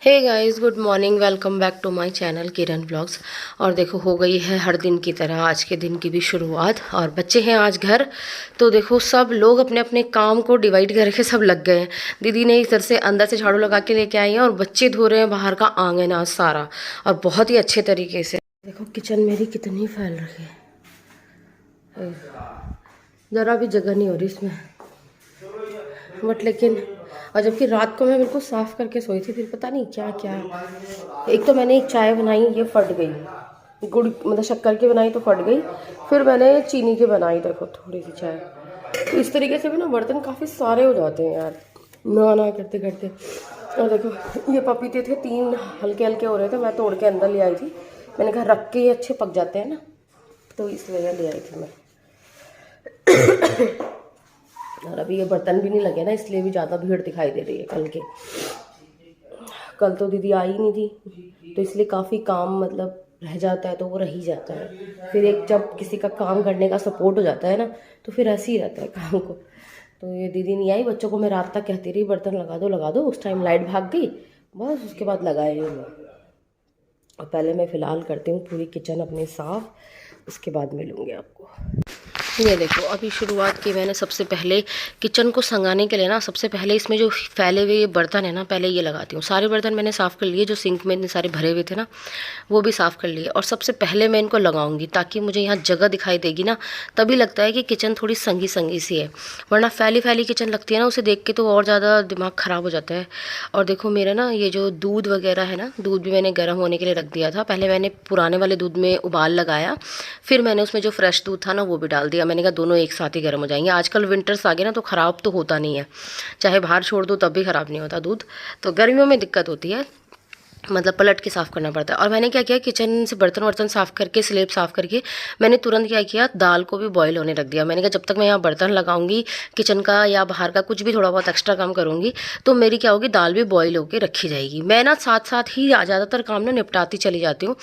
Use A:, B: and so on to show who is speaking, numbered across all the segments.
A: Hey guys, good morning. Welcome back to my channel Kiran vlogs. और देखो, हो गई है हर दिन की तरह आज के दिन की भी शुरुआत। और बच्चे हैं आज घर, तो देखो सब लोग अपने अपने काम को डिवाइड करके सब लग गए हैं। दीदी ने इधर से अंदर से झाड़ू लगा के लेके आई है और बच्चे धो रहे हैं बाहर का आंगन आज सारा, और बहुत ही अच्छे तरीके से। देखो किचन मेरी कितनी फैल रही है, ज़रा भी जगह नहीं हो रही इसमें। बट लेकिन, और जबकि रात को मैं बिल्कुल साफ़ करके सोई थी, फिर पता नहीं क्या क्या। एक तो मैंने एक चाय बनाई, ये फट गई। गुड़ मतलब शक्कर की बनाई तो फट गई। फिर मैंने चीनी की बनाई, देखो थोड़ी सी चाय। तो इस तरीके से भी ना बर्तन काफ़ी सारे हो जाते हैं यार, ना करते करते। और देखो ये पपीते थे, 3 हल्के हल्के हो रहे थे, मैं तोड़ के अंदर ले आई थी। मैंने कहा रख के ये अच्छे पक जाते हैं ना, तो इस वजह ले आई थी मैं। और अभी ये बर्तन भी नहीं लगे ना, इसलिए भी ज़्यादा भीड़ दिखाई दे रही है। कल तो दीदी आई नहीं थी, तो इसलिए काफ़ी काम मतलब रह जाता है, तो वो रह ही जाता है। फिर एक जब किसी का काम करने का सपोर्ट हो जाता है ना, तो फिर ऐसे ही रहता है काम को। तो ये दीदी नहीं आई, बच्चों को मैं रात तक कहती रही बर्तन लगा दो। उस टाइम लाइट भाग गई, बस उसके बाद लगाए मैं। और पहले मैं फ़िलहाल करती हूँ पूरी किचन अपनी साफ़, उसके बाद मिलूँगी आपको। ये देखो, अभी शुरुआत की मैंने सबसे पहले किचन को संगाने के लिए ना, सबसे पहले इसमें जो फैले हुए ये बर्तन है ना, पहले ये लगाती हूँ। सारे बर्तन मैंने साफ़ कर लिए, जो सिंक में इतने सारे भरे हुए थे ना, वो भी साफ़ कर लिए। और सबसे पहले मैं इनको लगाऊंगी, ताकि मुझे यहाँ जगह दिखाई देगी ना, तभी लगता है कि किचन थोड़ी संगी संगी सी है। वरना फैली फैली किचन लगती है ना, उसे देख के तो और ज़्यादा दिमाग ख़राब हो जाता है। और देखो मेरा ना ये जो दूध वगैरह है ना, दूध भी मैंने गर्म होने के लिए रख दिया था। पहले मैंने पुराने वाले दूध में उबाल लगाया, फिर मैंने उसमें जो फ्रेश दूध था ना वो भी डाल दिया। मैंने कहा दोनों एक साथ ही गर्म हो जाएंगे। आजकल विंटर्स आ गए ना, तो ख़राब तो होता नहीं है, चाहे बाहर छोड़ दो तब भी ख़राब नहीं होता दूध। तो गर्मियों में दिक्कत होती है, मतलब पलट के साफ़ करना पड़ता है। और मैंने क्या किया, किचन से बर्तन वर्तन साफ़ करके, स्लेब साफ़ करके, मैंने तुरंत क्या किया, दाल को भी बॉईल होने रख दिया। मैंने कहा जब तक मैं यहाँ बर्तन लगाऊंगी किचन का या बाहर का कुछ भी थोड़ा बहुत एक्स्ट्रा काम करूँगी, तो मेरी क्या होगी, दाल भी बॉईल होकर रखी जाएगी। मैं ना साथ साथ ही ज़्यादातर काम ना निपटाती चली जाती हूँ,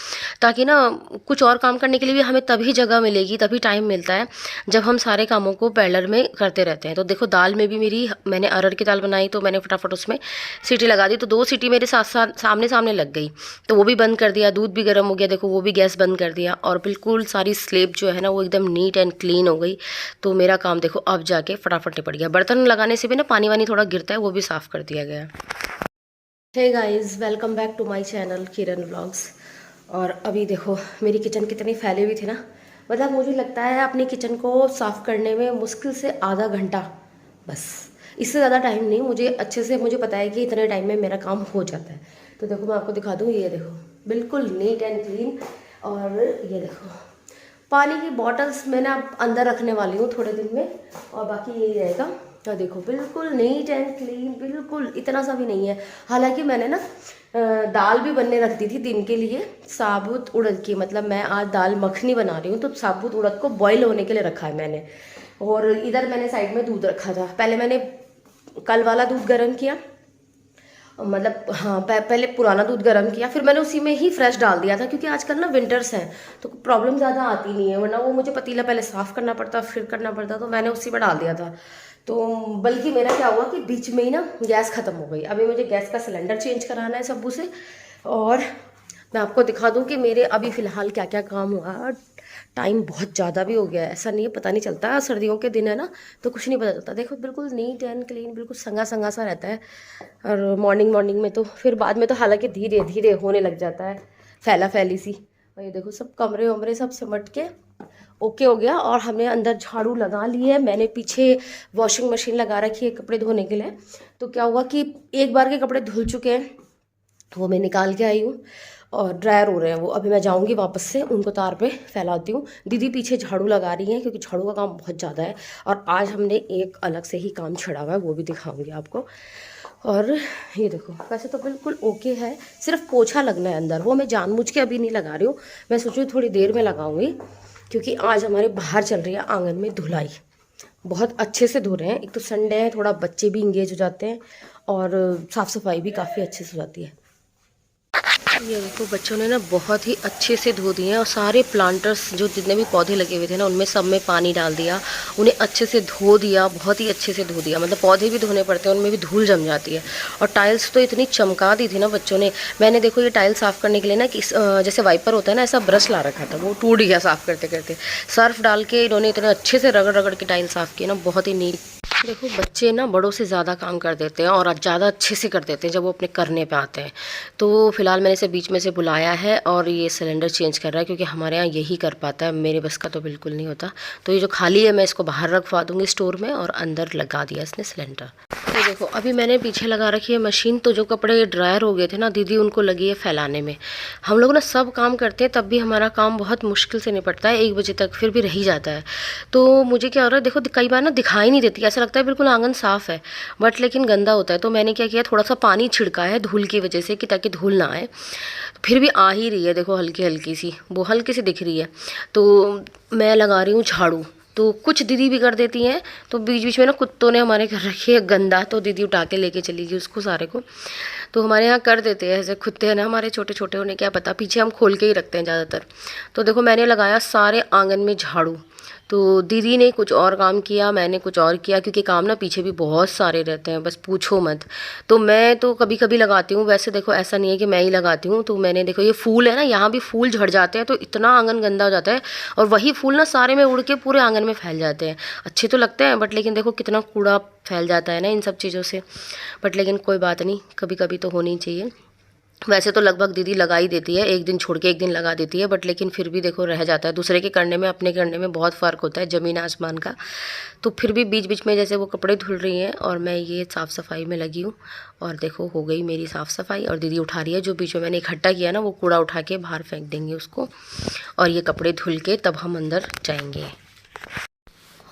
A: ताकि ना कुछ और काम करने के लिए भी हमें तभी जगह मिलेगी, तभी टाइम मिलता है, जब हम सारे कामों को पैरेलल में करते रहते हैं। तो देखो दाल में भी मेरी, मैंने अरहर की दाल बनाई, तो मैंने फटाफट उसमें सीटी लगा दी। तो 2 सीटी मेरे साथ साथ सामने सामने लग गई, तो वो भी बंद कर दिया। दूध भी गर्म हो गया, देखो वो भी गैस बंद कर दिया। और बिल्कुल सारी स्लेब जो है ना, वो एकदम नीट एंड क्लीन हो गई। तो मेरा काम देखो अब जाके फटाफट निपट गया। बर्तन लगाने से भी ना पानी वानी थोड़ा गिरता है, वो भी साफ़ कर दिया गया। Hey guys, welcome back to my channel Kiran vlogs. और अभी देखो मेरी किचन कितनी फैली हुई थी ना, मतलब मुझे लगता है अपनी किचन को साफ़ करने में मुश्किल से आधा घंटा, बस इससे ज़्यादा टाइम नहीं। मुझे अच्छे से मुझे पता है कि इतने टाइम में मेरा काम हो जाता है। तो देखो मैं आपको दिखा दूँ, ये देखो बिल्कुल नीट एंड क्लीन। और ये देखो पानी की बॉटल्स मैंने अब अंदर रखने वाली हूँ थोड़े दिन में, और बाकी यही रहेगा। तो देखो बिल्कुल नीट एंड क्लीन, बिल्कुल इतना सा भी नहीं है। हालांकि मैंने ना दाल भी बनने रख दी थी दिन के लिए, साबुत उड़द की। मतलब मैं आज दाल मखनी बना रही हूँ, तो साबुत उड़द को बॉईल होने के लिए रखा है मैंने। और इधर मैंने साइड में दूध रखा था। पहले मैंने कल वाला दूध गर्म किया, मतलब हाँ पहले पुराना दूध गर्म किया, फिर मैंने उसी में ही फ्रेश डाल दिया था, क्योंकि आजकल ना विंटर्स हैं तो प्रॉब्लम ज़्यादा आती नहीं है। वरना वो मुझे पतीला पहले साफ़ करना पड़ता, फिर करना पड़ता, तो मैंने उसी में डाल दिया था। तो बल्कि मेरा क्या हुआ कि बीच में ही ना गैस ख़त्म हो गई। अभी मुझे गैस का सिलेंडर चेंज कराना है सब्बू से। और मैं आपको दिखा दूँ कि मेरे अभी फ़िलहाल क्या क्या काम हुआ। टाइम बहुत ज़्यादा भी हो गया है, ऐसा नहीं है, पता नहीं चलता। सर्दियों के दिन है ना, तो कुछ नहीं पता चलता। देखो बिल्कुल नीट एंड क्लीन, बिल्कुल संगा संगा सा रहता है। और मॉर्निंग में तो, फिर बाद में तो हालांकि धीरे धीरे होने लग जाता है, फैला फैली सी। और ये देखो सब कमरे वमरे सब सिमट के ओके हो गया। और हमने अंदर झाड़ू लगा ली है। मैंने पीछे वॉशिंग मशीन लगा रखी है कपड़े धोने के लिए। तो क्या हुआ कि एक बार के कपड़े धुल चुके हैं, वो मैं निकाल के आई हूँ, और ड्रायर हो रहे हैं वो। अभी मैं जाऊँगी वापस से उनको तार पे फैलाती हूँ। दीदी पीछे झाड़ू लगा रही हैं, क्योंकि झाड़ू का काम बहुत ज़्यादा है। और आज हमने एक अलग से ही काम छड़ा हुआ है, वो भी दिखाऊंगी आपको। और ये देखो वैसे तो बिल्कुल ओके है, सिर्फ पोछा लगना है अंदर, वो मैं जानबूझ के अभी नहीं लगा रही हूँ। मैं सोच रही हूँ थोड़ी देर में लगाऊंगी, क्योंकि आज हमारे बाहर चल रही है आंगन में धुलाई। बहुत अच्छे से धो रहे हैं, एक तो संडे है, थोड़ा बच्चे भी इंगेज हो जाते हैं, और साफ़ सफाई भी काफ़ी अच्छे से हो जाती है। ये देखो बच्चों ने ना बहुत ही अच्छे से धो दिए हैं और सारे प्लांटर्स जो जितने भी पौधे लगे हुए थे ना उनमें सब में पानी डाल दिया, उन्हें अच्छे से धो दिया, बहुत ही अच्छे से धो दिया। मतलब पौधे भी धोने पड़ते हैं, उनमें भी धूल जम जाती है। और टाइल्स तो इतनी चमका दी थी ना बच्चों ने। मैंने देखो ये टाइल्स साफ़ करने के लिए ना कि जैसे वाइपर होता है ना, ऐसा ब्रश ला रखा था, वो टूट गया साफ़ करते करते। सर्फ डाल के इन्होंने इतने अच्छे से रगड़ रगड़ के टाइल्स साफ़ किए ना, बहुत ही नीट। देखो बच्चे ना बड़ों से ज़्यादा काम कर देते हैं और ज़्यादा अच्छे से कर देते हैं जब वो अपने करने पे आते हैं। तो फिलहाल मैंने इसे बीच में से बुलाया है और ये सिलेंडर चेंज कर रहा है, क्योंकि हमारे यहाँ यही कर पाता है, मेरे बस का तो बिल्कुल नहीं होता। तो ये जो खाली है मैं इसको बाहर रखवा दूँगी स्टोर में, और अंदर लगा दिया इसने सिलेंडर। तो देखो अभी मैंने पीछे लगा रखी है मशीन। तो जो कपड़े ड्रायर हो गए थे ना, दीदी उनको लगी है फैलाने में। हम लोग ना सब काम करते हैं तब भी हमारा काम बहुत मुश्किल से निपटता है 1 बजे तक, फिर भी रह ही जाता है। तो मुझे क्या हो रहा है, देखो कई बार ना दिखाई नहीं देती, ऐसा लगता है बिल्कुल आंगन साफ़ है बट लेकिन गंदा होता है। तो मैंने क्या किया, थोड़ा सा पानी छिड़का है धूल की वजह से, कि ताकि धूल ना आए। फिर भी आ ही रही है, देखो हल्की हल्की सी, वो हल्की सी दिख रही है। तो मैं लगा रही हूँ झाड़ू। तो कुछ दीदी भी कर देती हैं। तो बीच बीच में ना कुत्तों ने हमारे घर रखी है गंदा, तो दीदी उठा के लेके चली गई उसको सारे को। तो हमारे यहाँ कर देते हैं ऐसे, कुत्ते हैं ना हमारे छोटे छोटे, उन्हें क्या पता, पीछे हम खोल के ही रखते हैं ज़्यादातर। तो देखो मैंने लगाया सारे आंगन में झाड़ू। तो दीदी ने कुछ और काम किया, मैंने कुछ और किया, क्योंकि काम ना पीछे भी बहुत सारे रहते हैं, बस पूछो मत। तो मैं तो कभी कभी लगाती हूँ, वैसे देखो ऐसा नहीं है कि मैं ही लगाती हूँ। तो मैंने देखो ये फूल है ना, यहाँ भी फूल झड़ जाते हैं तो इतना आंगन गंदा हो जाता है, और वही फूल ना सारे में उड़ के पूरे आंगन में फैल जाते हैं। अच्छे तो लगते हैं बट लेकिन देखो कितना कूड़ा फैल जाता है ना इन सब चीज़ों से। बट लेकिन कोई बात नहीं, कभी कभी तो होनी चाहिए। वैसे तो लगभग दीदी लगा ही देती है, एक दिन छोड़ के एक दिन लगा देती है, बट लेकिन फिर भी देखो रह जाता है। दूसरे के करने में अपने करने में बहुत फ़र्क होता है, ज़मीन आसमान का। तो फिर भी बीच बीच में जैसे वो कपड़े धुल रही हैं और मैं ये साफ़ सफाई में लगी हूँ, और देखो हो गई मेरी साफ़ सफाई। और दीदी उठा रही है जो बीच में मैंने इकट्ठा किया ना, वो कूड़ा उठा के बाहर फेंक देंगे उसको, और ये कपड़े धुल के तब हम अंदर जाएंगे।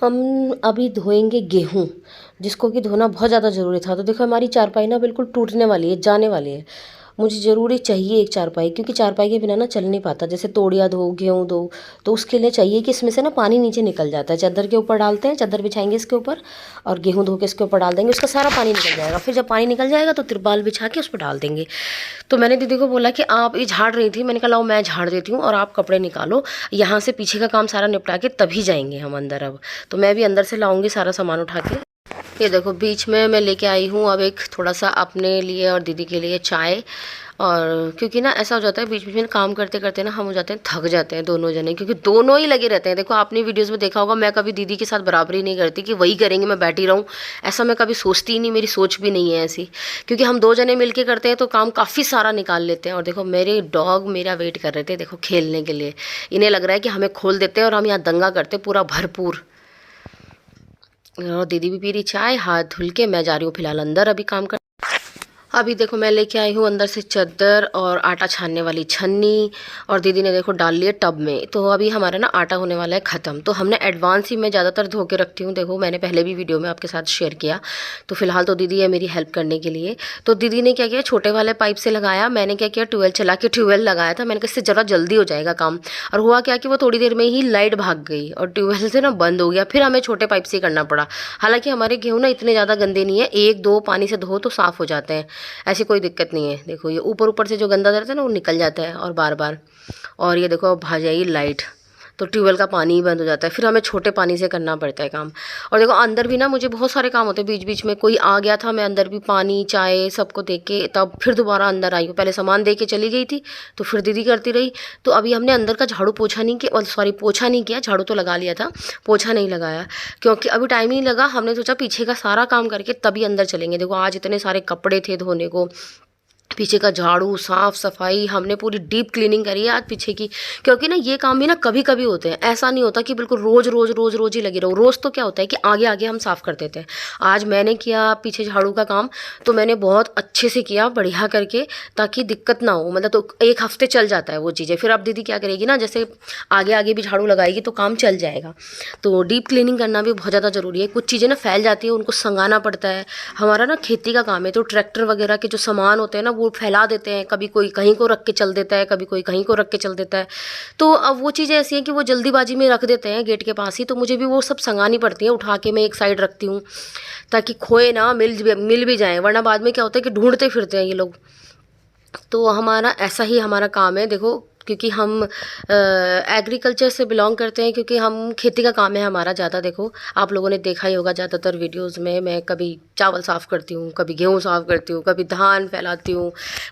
A: हम अभी धोएंगे गेहूँ, जिसको कि धोना बहुत ज़्यादा ज़रूरी था। तो देखो हमारी चारपाई ना बिल्कुल टूटने वाली है, जाने वाली है। मुझे ज़रूरी चाहिए एक चारपाई, क्योंकि चारपाई के बिना ना चल नहीं पाता। जैसे तोड़िया दो, गेहूँ दो, तो उसके लिए चाहिए कि इसमें से ना पानी नीचे निकल जाता है। चादर के ऊपर डालते हैं, चादर बिछाएंगे इसके ऊपर, और गेहूँ धो के इसके ऊपर डाल देंगे, उसका सारा पानी निकल जाएगा। फिर जब पानी निकल जाएगा तो तिरपाल बिछा के उस पर डाल देंगे। तो मैंने दीदी को बोला कि आप ये झाड़ रही थी, मैंने कहा लाओ मैं झाड़ देती हूँ और आप कपड़े निकालो, यहाँ से पीछे का काम सारा निपटा के तभी जाएंगे हम अंदर। अब तो मैं भी अंदर से लाऊंगी सारा सामान उठा के। ये देखो बीच में मैं लेके आई हूँ अब एक थोड़ा सा अपने लिए और दीदी के लिए चाय। और क्योंकि ना ऐसा हो जाता है बीच बीच में काम करते करते ना हम हो जाते हैं, थक जाते हैं दोनों जने, क्योंकि दोनों ही लगे रहते हैं। देखो आपने वीडियोस में देखा होगा, मैं कभी दीदी के साथ बराबरी नहीं करती कि वही करेंगे मैं बैठी रहूँ, ऐसा मैं कभी सोचती ही नहीं, मेरी सोच भी नहीं है ऐसी। क्योंकि हम 2 जने मिल के करते हैं तो काम काफ़ी सारा निकाल लेते हैं। और देखो मेरे डॉग मेरा वेट कर रहे थे देखो खेलने के लिए, इन्हें लग रहा है कि हमें खोल देते हैं और हम यहाँ दंगा करते पूरा भरपूर। और दीदी भी पी रही चाय, हाथ धुल के मैं जा रही हूँ फिलहाल अंदर अभी काम कर। अभी देखो मैं लेके आई हूँ अंदर से चादर और आटा छानने वाली छन्नी, और दीदी ने देखो डाल लिए टब में। तो अभी हमारा ना आटा होने वाला है ख़त्म। तो हमने एडवांस ही मैं ज़्यादातर धो के रखती हूँ, देखो मैंने पहले भी वीडियो में आपके साथ शेयर किया। तो फिलहाल तो दीदी है मेरी हेल्प करने के लिए। तो दीदी ने क्या किया, छोटे वाले पाइप से लगाया, मैंने क्या किया ट्यूबवेल चला के ट्यूबवेल लगाया था। मैंने कहा इससे ज़रा जल्दी हो जाएगा काम। और हुआ क्या कि वो थोड़ी देर में ही लाइट भाग गई और ट्यूबवेल से ना बंद हो गया, फिर हमें छोटे पाइप से ही करना पड़ा। हालाँकि हमारे गेहूँ ना इतने ज़्यादा गंदे नहीं है, 1-2 पानी से धो तो साफ़ हो जाते हैं, ऐसी कोई दिक्कत नहीं है। देखो ये ऊपर ऊपर से जो गंदा रहता है ना वो निकल जाता है और बार बार। और ये देखो अब भाग जाएगी लाइट, तो ट्यूबवेल का पानी ही बंद हो जाता है, फिर हमें छोटे पानी से करना पड़ता है काम। और देखो अंदर भी ना मुझे बहुत सारे काम होते हैं बीच बीच में, कोई आ गया था, मैं अंदर भी पानी चाय सबको दे के तब फिर दोबारा अंदर आई हूँ। पहले सामान दे के चली गई थी तो फिर दीदी करती रही। तो अभी हमने अंदर का झाड़ू पोछा नहीं किया, सॉरी पोछा नहीं किया, झाड़ू तो लगा लिया था, पोछा नहीं लगाया क्योंकि अभी टाइम नहीं लगा। हमने सोचा पीछे का सारा काम करके तभी अंदर चलेंगे। देखो आज इतने सारे कपड़े थे धोने को, पीछे का झाड़ू साफ़ सफाई हमने पूरी डीप क्लीनिंग करी है आज पीछे की। क्योंकि ना ये काम भी ना कभी कभी होते हैं, ऐसा नहीं होता कि बिल्कुल रोज़ रोज़ रोज़ रोज़ ही लगे रहो। रोज़ तो क्या होता है कि आगे आगे हम साफ़ कर देते हैं। आज मैंने किया पीछे झाड़ू का काम, तो मैंने बहुत अच्छे से किया बढ़िया करके, ताकि दिक्कत ना हो। मतलब तो 1 हफ्ते चल जाता है वो चीज़ें। फिर अब दीदी क्या करेगी ना, जैसे आगे आगे भी झाड़ू लगाएगी तो काम चल जाएगा। तो डीप क्लीनिंग करना भी बहुत ज़्यादा ज़रूरी है। कुछ चीज़ें ना फैल जाती है, उनको संगाना पड़ता है। हमारा ना खेती का काम है, तो ट्रैक्टर वगैरह के जो सामान होते हैं ना वो फैला देते हैं, कभी कोई कहीं को रख के चल देता है, कभी कोई कहीं को रख के चल देता है। तो अब वो चीज़ें ऐसी हैं कि वो जल्दीबाजी में रख देते हैं गेट के पास ही, तो मुझे भी वो सब संगानी पड़ती है। उठा के मैं एक साइड रखती हूँ ताकि खोए ना, मिल भी जाए, वरना बाद में क्या होता है कि ढूंढते फिरते हैं ये लोग। तो हमारा ऐसा ही हमारा काम है देखो, क्योंकि हम एग्रीकल्चर से बिलोंग करते हैं, क्योंकि हम खेती का काम है हमारा ज़्यादा। देखो आप लोगों ने देखा ही होगा ज़्यादातर वीडियोस में, मैं कभी चावल साफ़ करती हूँ, कभी गेहूँ साफ़ करती हूँ, कभी धान फैलाती हूँ,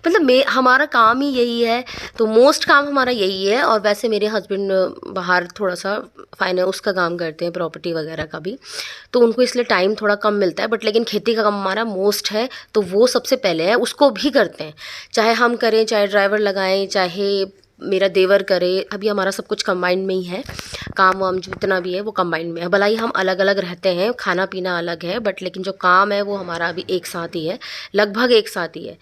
A: मतलब मैं हमारा काम ही यही है। तो मोस्ट काम हमारा यही है। और वैसे मेरे हस्बैंड बाहर थोड़ा सा फाइनेंस उसका काम करते हैं, प्रॉपर्टी वगैरह का भी, तो उनको इसलिए टाइम थोड़ा कम मिलता है। बट लेकिन खेती का काम हमारा मोस्ट है, तो वो सबसे पहले है, उसको भी करते हैं। चाहे हम करें, चाहे ड्राइवर लगाएं, चाहे मेरा देवर करे, अभी हमारा सब कुछ कंबाइंड में ही है। काम वाम जितना भी है वो कंबाइंड में है। भला ही हम अलग अलग रहते हैं, खाना पीना अलग है, बट लेकिन जो काम है वो हमारा अभी एक साथ ही है, लगभग एक साथ ही है।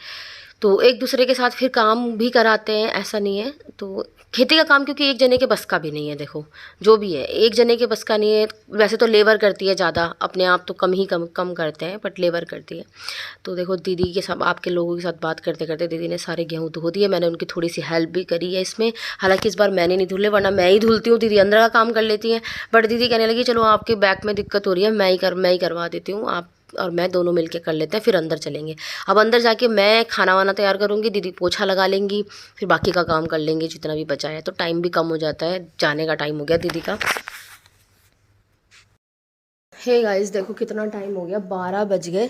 A: तो एक दूसरे के साथ फिर काम भी कराते हैं, ऐसा नहीं है। तो खेती का काम क्योंकि एक जने के बस का भी नहीं है, देखो जो भी है एक जने के बस का नहीं है। वैसे तो लेबर करती है ज़्यादा, अपने आप तो कम ही कम करते हैं, बट लेबर करती है। तो देखो दीदी के साथ, आपके लोगों के साथ बात करते करते दीदी ने सारे गेहूँ धो दिए। मैंने उनकी थोड़ी सी हेल्प भी करी है इसमें। हालांकि इस बार मैंने नहीं धुले, वरना मैं ही धुलती हूँ, दीदी अंदर का काम कर लेती हैं। बट दीदी कहने लगी चलो आपके बैक में दिक्कत हो रही है, मैं ही करवा देती हूँ, आप और मैं दोनों मिलके कर लेते हैं, फिर अंदर चलेंगे। अब अंदर जाके मैं खाना वाना तैयार करूँगी, दीदी पोछा लगा लेंगी, फिर बाकी का काम कर लेंगे जितना भी बचा है। तो टाइम भी कम हो जाता है, जाने का टाइम हो गया दीदी का। हे गाइस देखो कितना टाइम हो गया, 12 बज गए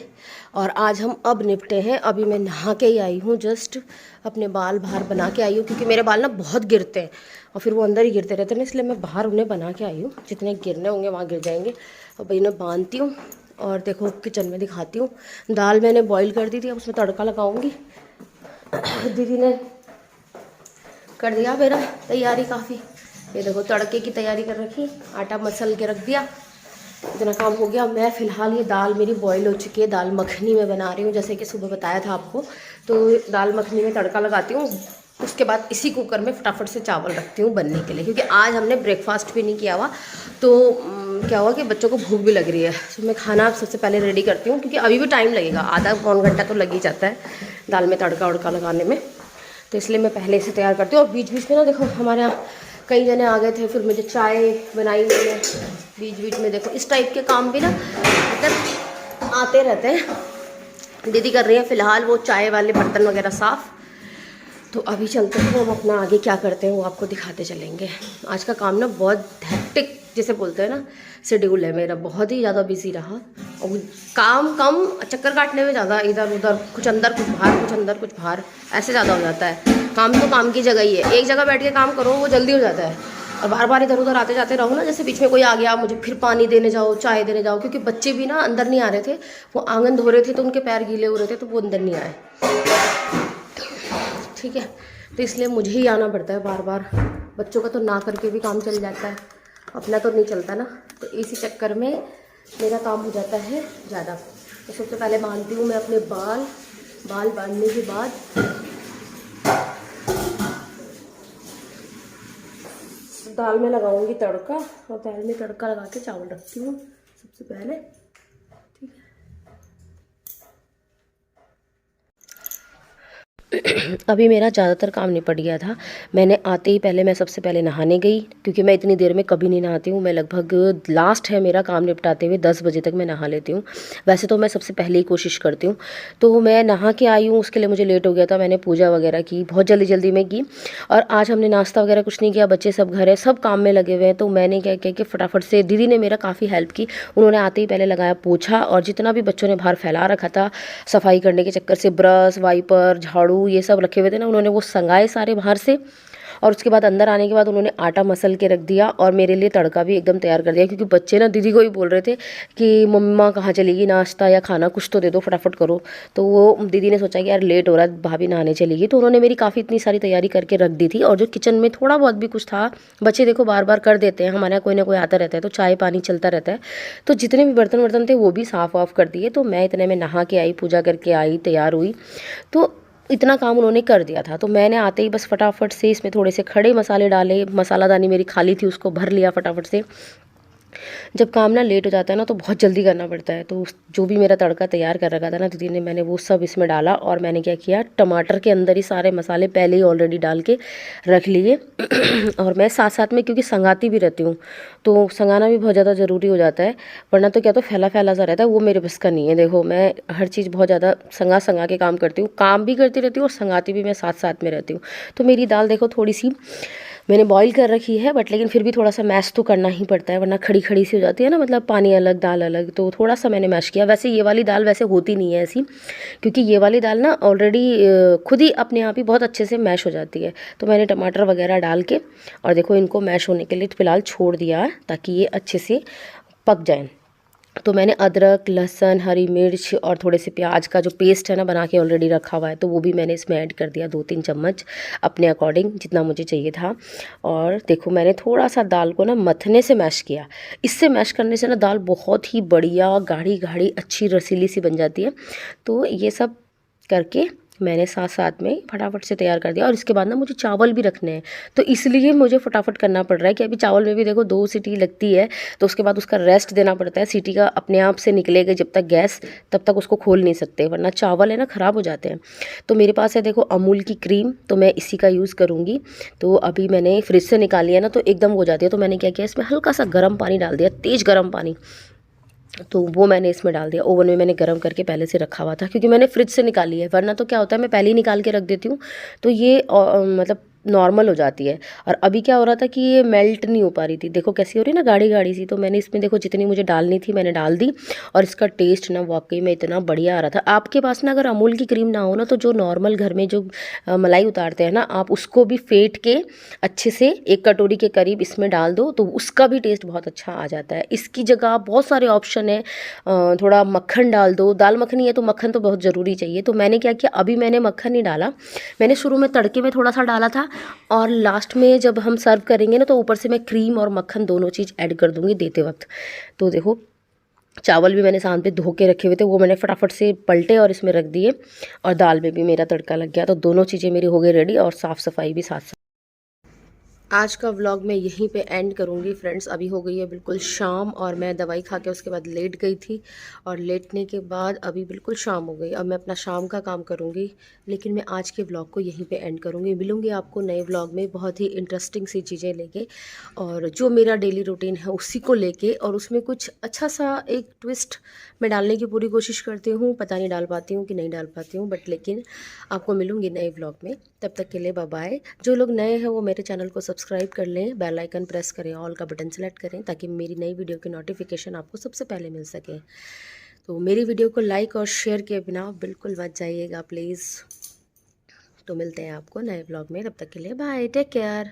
A: और आज हम अब निपटे हैं। अभी मैं नहा के ही आई हूँ, जस्ट अपने बाल बाहर बना के आई हूँ, क्योंकि मेरे बाल ना बहुत गिरते हैं और फिर वो अंदर ही गिरते रहते हैं, इसलिए मैं बाहर उन्हें बना के आई हूँ। जितने गिरने होंगे वहाँ गिर जाएंगे। और भाई इन्हें बांधती हूँ और देखो किचन में दिखाती हूँ। दाल मैंने बॉईल कर दी थी, अब उसमें तड़का लगाऊंगी। दीदी ने कर दिया मेरा तैयारी काफ़ी। ये देखो तड़के की तैयारी कर रखी, आटा मसल के रख दिया, इतना काम हो गया। मैं फ़िलहाल ये दाल मेरी बॉईल हो चुकी है, दाल मखनी में बना रही हूँ, जैसे कि सुबह बताया था आपको। तो दाल मखनी में तड़का लगाती हूँ, उसके बाद इसी कुकर में फटाफट से चावल रखती हूँ बनने के लिए, क्योंकि आज हमने ब्रेकफास्ट भी नहीं किया हुआ। तो क्या हुआ कि बच्चों को भूख भी लग रही है। तो मैं खाना सबसे पहले रेडी करती हूँ, क्योंकि अभी भी टाइम लगेगा, आधा पौन घंटा तो लग ही जाता है दाल में तड़का वड़का लगाने में। तो इसलिए मैं पहले से तैयार करती हूँ। और बीच बीच में ना देखो हमारे यहाँ कई जने आ गए थे, फिर मुझे चाय बनाई मैंने बीच बीच में। देखो इस टाइप के काम भी ना मतलब आते रहते हैं। दीदी कर रही है फ़िलहाल वो चाय वाले बर्तन वगैरह साफ़। तो अभी चलते हैं, हम अपना आगे क्या करते हैं वो आपको दिखाते चलेंगे। आज का काम ना बहुत हेक्टिक जैसे बोलते हैं ना, शेड्यूल है मेरा, बहुत ही ज़्यादा बिजी रहा। और काम कम, चक्कर काटने में ज़्यादा, इधर उधर कुछ अंदर कुछ बाहर, कुछ अंदर कुछ बाहर, ऐसे ज़्यादा हो जाता है। काम तो काम की जगह ही है, एक जगह बैठ के काम करो वो जल्दी हो जाता है। और बार बार इधर उधर आते जाते रहो ना, जैसे बीच में कोई आ गया मुझे फिर पानी देने जाओ, चाय देने जाओ, क्योंकि बच्चे भी ना अंदर नहीं आ रहे थे, वो आंगन धो रहे थे तो उनके पैर गीले हो रहे थे, तो वो अंदर नहीं आए। ठीक है, तो इसलिए मुझे ही आना पड़ता है बार बार। बच्चों का तो ना करके भी काम चल जाता है, अपना तो नहीं चलता ना। तो इसी चक्कर में मेरा काम हो जाता है ज़्यादा। तो सबसे पहले बांधती हूँ मैं अपने बाल बांधने के बाद दाल में लगाऊंगी तड़का, और दाल में तड़का लगा के चावल रखती हूँ सबसे पहले। अभी मेरा ज़्यादातर काम निपट गया था। मैंने आते ही पहले मैं सबसे पहले नहाने गई, क्योंकि मैं इतनी देर में कभी नहीं नहाती हूँ। मैं लगभग लास्ट है मेरा काम निपटाते हुए 10 बजे तक मैं नहा लेती हूँ। वैसे तो मैं सबसे पहले ही कोशिश करती हूँ। तो मैं नहा के आई हूँ, उसके लिए मुझे लेट हो गया था। मैंने पूजा वगैरह की, बहुत जल्दी जल्दी में की। और आज हमने नाश्ता वगैरह कुछ नहीं किया, बच्चे सब घर है, सब काम में लगे हुए हैं। तो मैंने क्या किया कि फटाफट से, दीदी ने मेरा काफ़ी हेल्प की। उन्होंने आते ही पहले लगाया पोछा, और जितना भी बच्चों ने बाहर फैला रखा था सफाई करने के चक्कर से, ब्रश, वाइपर, झाड़ू ये सब रखे हुए थे ना, उन्होंने वो संगाए सारे बाहर से। और उसके बाद अंदर आने के बाद उन्होंने आटा मसल के रख दिया, और मेरे लिए तड़का भी एकदम तैयार कर दिया। क्योंकि बच्चे ना दीदी को ही बोल रहे थे कि मम्मा कहाँ चलेगी, नाश्ता या खाना कुछ तो दे दो, फटाफट करो। तो वो दीदी ने सोचा कि यार लेट हो रहा है, भाभी नहाने चलेगी, तो उन्होंने मेरी काफ़ी इतनी सारी तैयारी करके रख दी थी। और जो किचन में थोड़ा बहुत भी कुछ था, बच्चे देखो बार बार कर देते हैं, हमारे यहाँ कोई ना कोई आता रहता है, तो चाय पानी चलता रहता है। तो जितने भी बर्तन वर्तन थे वो भी साफ़ वाफ़ कर दिए। तो मैं इतने में नहा के आई, पूजा करके आई, तैयार हुई। तो इतना काम उन्होंने कर दिया था। तो मैंने आते ही बस फटाफट से इसमें थोड़े से खड़े मसाले डाले, मसालादानी मेरी खाली थी उसको भर लिया फटाफट से। जब काम ना लेट हो जाता है ना तो बहुत जल्दी करना पड़ता है। तो जो भी मेरा तड़का तैयार कर रखा था ना दीदी ने, मैंने वो सब इसमें डाला और मैंने क्या किया, टमाटर के अंदर ही सारे मसाले पहले ही ऑलरेडी डाल के रख लिए। और मैं साथ साथ में, क्योंकि संगाती भी रहती हूँ तो संगाना भी बहुत ज़्यादा ज़रूरी हो जाता है, वरना तो क्या तो फैला फैला सा रहता है, वो मेरे बस का नहीं है। देखो मैं हर चीज़ बहुत ज़्यादा संगा संगा के काम करती हूँ, काम भी करती रहती हूँ और संगाती भी मैं साथ साथ में रहती हूँ। तो मेरी दाल देखो थोड़ी सी मैंने बॉईल कर रखी है, बट लेकिन फिर भी थोड़ा सा मैश तो करना ही पड़ता है, वरना खड़ी खड़ी सी हो जाती है ना, मतलब पानी अलग दाल अलग। तो थोड़ा सा मैंने मैश किया। वैसे ये वाली दाल वैसे होती नहीं है ऐसी, क्योंकि ये वाली दाल ना ऑलरेडी खुद ही अपने आप ही बहुत अच्छे से मैश हो जाती है। तो मैंने टमाटर वगैरह डाल के और देखो इनको मैश होने के लिए फ़िलहाल छोड़ दिया है, ताकि ये अच्छे से पक जाए। तो मैंने अदरक, लहसुन, हरी मिर्च और थोड़े से प्याज का जो पेस्ट है ना बना के ऑलरेडी रखा हुआ है, तो वो भी मैंने इसमें ऐड कर दिया 2-3 चम्मच अपने अकॉर्डिंग, जितना मुझे चाहिए था। और देखो मैंने थोड़ा सा दाल को ना मथने से मैश किया। इससे मैश करने से ना दाल बहुत ही बढ़िया गाढ़ी गाढ़ी अच्छी रसीली सी बन जाती है। तो ये सब करके मैंने साथ साथ में फटाफट से तैयार कर दिया। और इसके बाद ना मुझे चावल भी रखने हैं, तो इसलिए मुझे फटाफट करना पड़ रहा है कि अभी चावल में भी देखो 2 सीटी लगती है, तो उसके बाद उसका रेस्ट देना पड़ता है। सीटी का अपने आप से निकलेगा जब तक गैस, तब तक उसको खोल नहीं सकते, वरना चावल है ना ख़राब हो जाते हैं। तो मेरे पास है देखो अमूल की क्रीम, तो मैं इसी का यूज़ करूँगी। तो अभी मैंने फ्रिज से निकाली है ना, तो एकदम हो जाती है। तो मैंने क्या किया, इसमें हल्का सा गर्म पानी डाल दिया, तेज़ गर्म पानी, तो वो मैंने इसमें डाल दिया। ओवन में मैंने गर्म करके पहले से रखा हुआ था, क्योंकि मैंने फ्रिज से निकाली है, वरना तो क्या होता है मैं पहले ही निकाल के रख देती हूँ तो ये मतलब नॉर्मल हो जाती है। और अभी क्या हो रहा था कि ये मेल्ट नहीं हो पा रही थी, देखो कैसी हो रही है ना गाढ़ी गाढ़ी सी। तो मैंने इसमें देखो जितनी मुझे डालनी थी मैंने डाल दी, और इसका टेस्ट ना वाकई में इतना बढ़िया आ रहा था। आपके पास ना अगर अमूल की क्रीम ना हो ना, तो जो नॉर्मल घर में जो मलाई उतारते हैं ना, आप उसको भी फेंट के अच्छे से 1 कटोरी के करीब इसमें डाल दो, तो उसका भी टेस्ट बहुत अच्छा आ जाता है। इसकी जगह बहुत सारे ऑप्शन है, थोड़ा मक्खन डाल दो, दाल मखनी है तो मक्खन तो बहुत ज़रूरी चाहिए। तो मैंने क्या किया, अभी मैंने मक्खन नहीं डाला, मैंने शुरू में तड़के में थोड़ा सा डाला था, और लास्ट में जब हम सर्व करेंगे ना तो ऊपर से मैं क्रीम और मक्खन दोनों चीज़ ऐड कर दूँगी देते वक्त। तो देखो चावल भी मैंने साथ पे धो के रखे हुए थे, वो मैंने फटाफट से पलटे और इसमें रख दिए, और दाल में भी मेरा तड़का लग गया। तो दोनों चीज़ें मेरी हो गई रेडी, और साफ़ सफाई भी साथ साथ। आज का व्लॉग मैं यहीं पे एंड करूँगी फ्रेंड्स। अभी हो गई है बिल्कुल शाम, और मैं दवाई खा के उसके बाद लेट गई थी, और लेटने के बाद अभी बिल्कुल शाम हो गई। अब मैं अपना शाम का काम करूँगी, लेकिन मैं आज के व्लॉग को यहीं पे एंड करूँगी। मिलूँगी आपको नए व्लॉग में बहुत ही इंटरेस्टिंग सी चीज़ें लेके, और जो मेरा डेली रूटीन है उसी को लेके, और उसमें कुछ अच्छा सा एक ट्विस्ट मैं डालने की पूरी कोशिश करती हूँ। पता नहीं डाल पाती हूँ कि नहीं डाल पाती हूँ, बट लेकिन आपको मिलूँगी नए व्लॉग में। तब तक के लिए बाय बाय। जो लोग नए हैं वो मेरे चैनल को सब्सक्राइब कर लें, बेल आइकन प्रेस करें, ऑल का बटन सेलेक्ट करें, ताकि मेरी नई वीडियो की नोटिफिकेशन आपको सबसे पहले मिल सके। तो मेरी वीडियो को लाइक और शेयर किए बिना बिल्कुल मत जाइएगा प्लीज़। तो मिलते हैं आपको नए ब्लॉग में, तब तक के लिए बाय, टेक केयर।